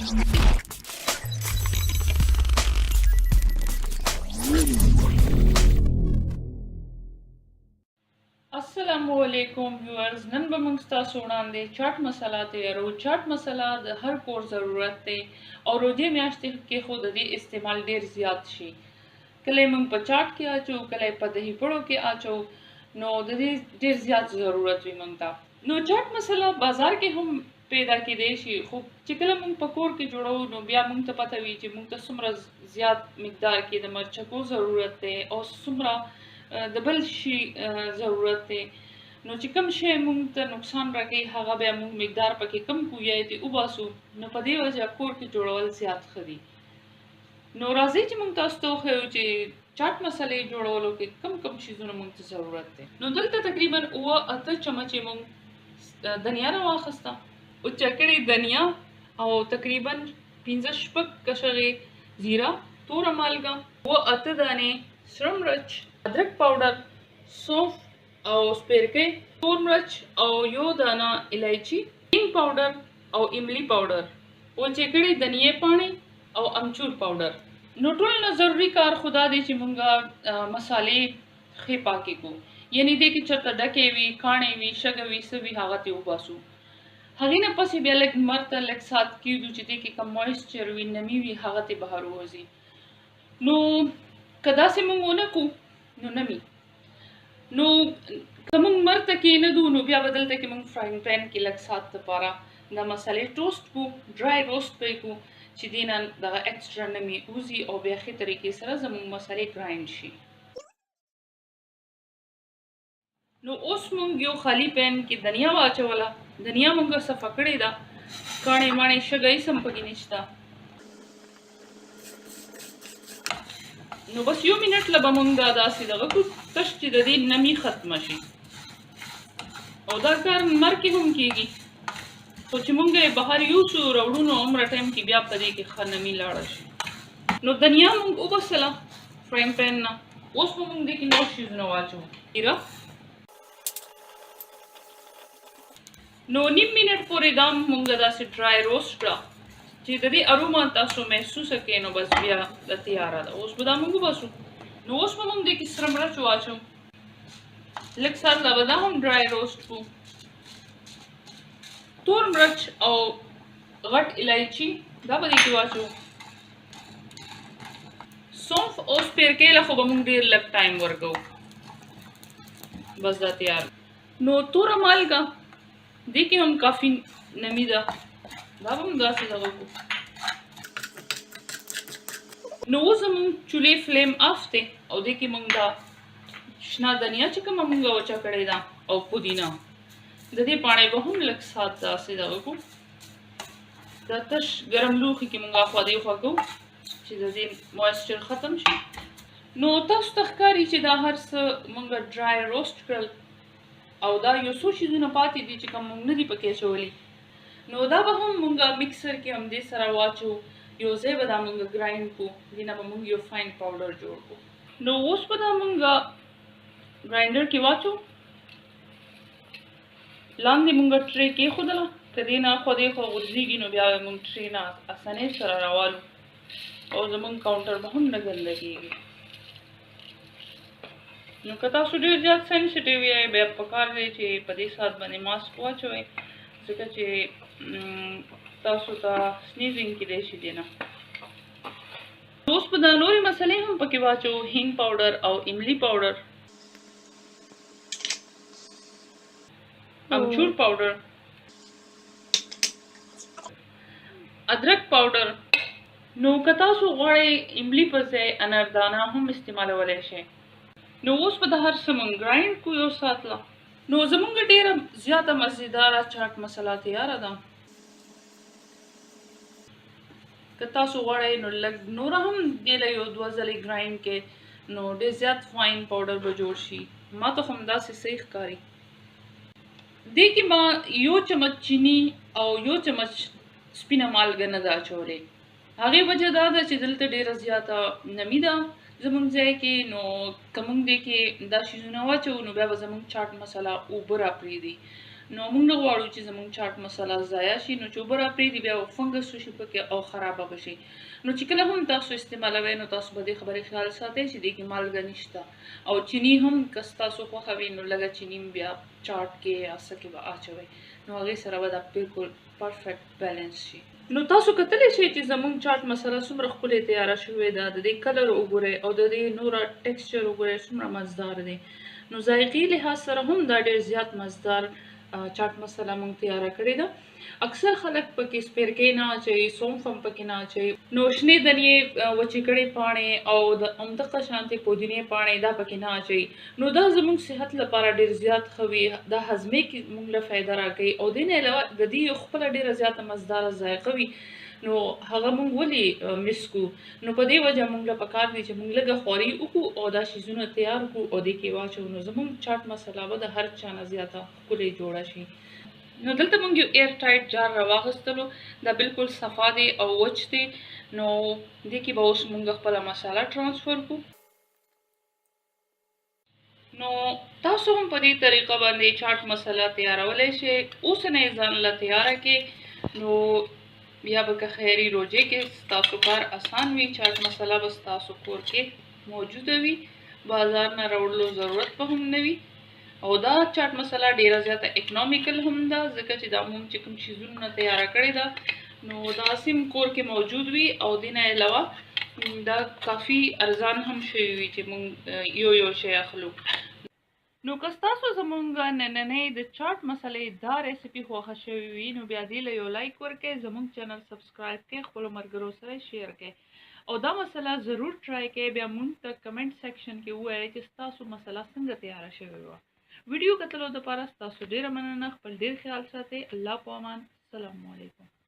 السلام علیکم ویورز. نن به موږ ستاسو وړاندې چاټ مساله تیارو. چاټ مساله د هر کور ضرورت دی او روژې میاشتې کې خو د دې استعمال ډیر زیات شي. کله موږ په چاټ کې اچو، کله په دهي پړو کې اچو، نو د دې ډیر زیات ضرورت وي موږ ته. نو چاټ مساله بازار کې هم پیدا کېدای شي، خو چې کله موږ په کور کې جوړو نو بیا موږ ته پته وي چې موږ ته څومره زیات مقدار کې د مرچکو ضرورت دی او څومره د بل شي ضرورت دی. نو چې کوم شی موږ ته نقصان راکوي هغه بیا موږ مقدار پکې کم کو یا دې وباسو، نو په دې وجه کور کې جوړول زیات ښه دي. نو راځئ چې موږ تاسو ته وښیو چې چاټ مسالې جوړولو کې کم کم شیزونه موږ ته ضرورت دی. نو دلته تقریبا 8 چمچې موږ دنیا راواخسته، اوچکړې دنیا او تقریبا 15-16 کشغې زیره، توره مالګه، 8 دانې سره مرچ، ادرک پاوډر، سونف او سپیرکۍ، تور مرچ او یو دانه الایچي، هینګ پاوډر او املی پاوډر، اوچکړې دنیا پاڼې او امچور پاوډر. نو ټول نه ضروري کار خدا دی چې مونږه مسالې ښې پاکې کو، یعنی دې کې چرته ډکې وي، کاڼې وي، شګه وي، څه وي هغه ترې وباسو. هغې نه پسې بیا لږ لمر ته لږ سات کېږدو چې دې کې کوم مویسچر وي، نمي وي، هغه ترې بهر ووځي. نو که داسې مونږ ونه کو نو نمي. نو که مونږ مر ته کېنږدو نو بیا به دلته کې مونږ فرایینګ پین کې لږ سات دپاره دا مسالې ټوسټ کو، ډرای روسټ به یې کو چې دې نه دغه ایکسټرا نمي وځي او بیا ښې طریقې سره زموږ مسالې ګرایند شي. نو اوس مونږ یو خالي پین کې دنیا واچوله. دنیا مونږه صفا کړې ده، کاڼې ماڼې شګه هېڅ هم پکې نشته. نو بس یو منټ له به مونږ دا داسې دغه کړو تش چې د دې نمي ختمه شي. او دا کار لمر کې هم کېږي، خو چې مونږ یې بهر یوسو راوړو نو عمره ټایم کې بیا په دې کې ښه نمي لاړه شي. نو دنیا مونږ وباسله فرایینګ پین نه. اوس به مونږ دې کې نور شیزونه واچوو. ایره نو نیم منټ پورې دا مونږ داسې ډرای روسټ کړه چې د دې اروما تاسو محسوسه کړئ، نو بس بیا دا تیاره ده. اوس به دا مونږ وباسو. نو اوس به مونږ دې کې سره مرچ واچو، لږ سات لا به دا هم ډرای روسټ کړو، تور مرچ او غټ الایچي دا به دې کې واچو، سونف او سپیرکۍ له خو به مونږ ډېر لږ ټایم ورکوو. بس دا تیار. نو توره مالګه دې کې هم کافي نمي ده، دا به هم داسې دغه کړو. نو اوس زموږ چولې فلیم آف دی او دې کې مونږ دا شنه دنیا چې کومه مونږه وچه کړې ده او پودینه، د دې پاڼې به هم لږ سات داسې دغه کړو. دا تش ګرم لوښي کې مونږ اخوا دېخوا کوو چې د دې مویسچر ختم شي. نو تاسو ته ښکاري چې دا هر څه مونږه ډرای روسټ کړل او دا یو څو شیزونه پاتې دي چې کوم مونږ نه دي پکې اچولي. نو دا به هم مونږه مکسر کې همدې سره واچو، یو ځای به دا مونږ ګرایند کو، دې نه به مونږ یو فاین پاوډر جوړ کو. نو اوس به دا مونږه ګرایندر کې واچو. لاندې مونږه ټرې کېښودله، که دې نه خوا دېخوا غورځېږي نو بیا به مونږ ټرې نه اسانۍ سره راوالو او زمونږ کاونټر به هم نه ګنده کېږي. نو که تاسو ډېر زیات سینسټیو یې بیا پکار دی چې په دې سات باندې ماسک واچوئ، ځکه چې تاسو ته سنیزینګ کېدای شي دې نه. اوس به دا نورې مسالې هم پکې واچو، هینګ پاوډر او املی پاوډر، امچور پاوډر، ادرک پاوډر. نو که تاسو غواړئ املی پر ځای اناردانه هم استعمالولی شئ. نو اوس به د هر څه مونږ ګرایند کو یو سات له. نو زمونږ ډېره زیاته مزیداره چاټ مساله تیاره ده. که تاسو غواړئ نو لږ نوره هم دې له یو دوه ځلې ګرایند کې نو ډېر زیات فاین پاوډر به جوړ شي. ما ته خو همداسې صحیح ښکاري. دې کې ما یو چمچ چینی او یو چمچ سپینه مالګه نه ده اچولې. هغې وجه دا ده چې دلته ډېره زیاته نمي ده زمونږ ځای کې. نو که مونږ دې کې دا شیزونه واچوو نو بیا به زمونږ چاټ مساله اوبه راپرېږدي. نو موږ نه غواړو چې زموږ چاټ مساله ضایع شي، نو چې اوبه را پرېږدي بیا فنګس وشي پکې او خرابه به شي. نو چې کله هم تاسو استعمالوئ نو تاسو به دې خبرې خیال ساتئ چې دې کې مالګه نشته، او چینی هم که ستاسو خوښه وي نو لږه چینی بیا چاټ کې یا څه کې به اچوئ، نو هغې سره به دا بالکل پرفیکټ بیلنس شي. نو تاسو کتلی شئ چې زموږ چاټ مساله څومره ښکلې تیاره شوې ده، د دې کلر وګورئ او د دې نوره ټیکسچر وګورئ څومره مزدار دی. نو ذایقې لحاظ سره هم دا ډېر زیات مزدار چاټ مساله موږ تیاره کړې ده. اکثر خلک پکې سپیرکۍ نه اچوي، سونف هم پکې نه اچوي، نو شنې دنې وچې کړې پاڼې او د همدغه شانتې پودینې پاڼې دا پکې نه اچوي، نو دا زموږ صحت لپاره ډېر زیات ښه وي، دا هضمې کې موږ له فایده راکوي او دې نه علاوه د دې یو خپله ډېره زیاته مزداره ذایقه وي، نو هغه موږ ولې مس کړو. نو په دې وجه موږ له پکار دی چې موږ لږه خواري وکړو او دا شیزونه تیار کړو او دې کې واچوو، نو زموږ چاټ مساله به د هر چا نه زیاته ښکلې جوړه شي. نو دلته موږ یو ایر ټایټ جار راواخیستلو، دا بالکل صفا دی او وچ دی، نو دې کې به اوس موږ خپله مساله ټرانسفر کړو. نو تاسو هم په دې طریقه باندې چاټ مساله تیارولی شئ، اوس نه یې ځان له تیاره کې، نو بیا به که خیري روژې کې ستاسو کار اسان وي، چاټ مساله به ستاسو کور کې موجوده وي، بازار نه راوړلو ضرورت به هم نه وي. او دا چاټ مساله ډیره زیاته اکنامیکل هم ده، ځکه چې دا موږ چې کوم شیزونه تیاره کړې ده نو دا سیم کور کې موجود وي او دې نه علاوه دا کافي ارزان هم شوي وي چې موږ یو شی اخلو. نو که ستاسو زموږ نننۍ د چاټ مسالې دا ریسیپي خوښه شوې وي نو بیا دې له یو لایک ورکړئ، زموږ چینل سبسکرایب کړئ، خپلو ملګرو سره شیر کړئ او دا مسله ضرور ټرای کړئ. بیا موږ ته کمنټ سیکشن کې ووایئ چې ستاسو مسله څنګه تیاره شوې وه. ویډیو کتلو دپاره ستاسو ډېره مننه، خپل ډېر خیال ساتئ. الله په امان. السلام علیکم.